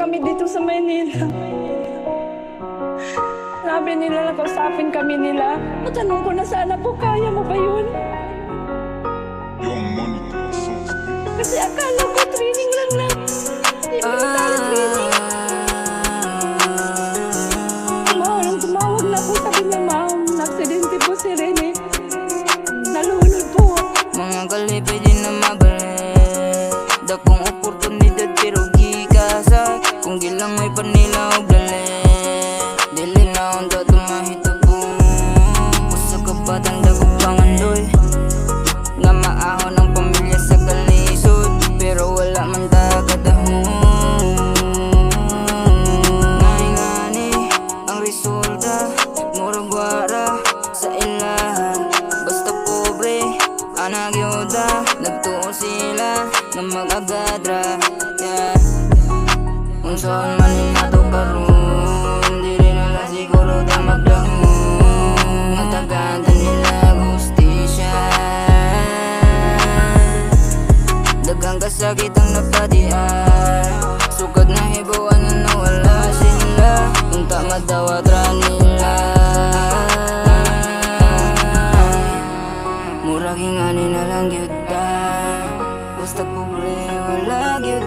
kami dito sa Maynila. Sabi nila, nakausapin kami nila. Matanong ko na sana po, kaya mo ba yun? Kasi akala ko training lang na. Hindi mo tali training. Tumawag na po, sabi niya, ma'am, na-aksidente po si Rene. Nalunod po. Mga kalipay din na mabalik, dakong opportunidad pero Casas. Kung gilang may panila o dali na unta mahitabo. Usa ka batang dakog pangandoy, nga maahon ang pamilya sa kalisud, pero wala man agad dahom. Ngani ang resulta, murag sa ilaha, basta pobre, gyud, natu sila na agad yeah. Unsaon man natu karon, dili na lang siguro ta magdahom. Matagan nila gustisya, daghang kasakit ang napadian, sugad na hibawan na nawala sila, unta madawat ra nila. Murag ingani na lang gyud, basta pobre wala gyud.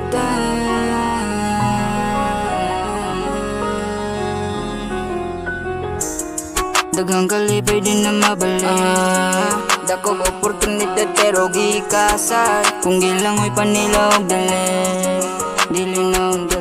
Daghang kalipay din na mabalik, dakog opportunidad pero Casas. Kung gilang may panila og dali, dili na unta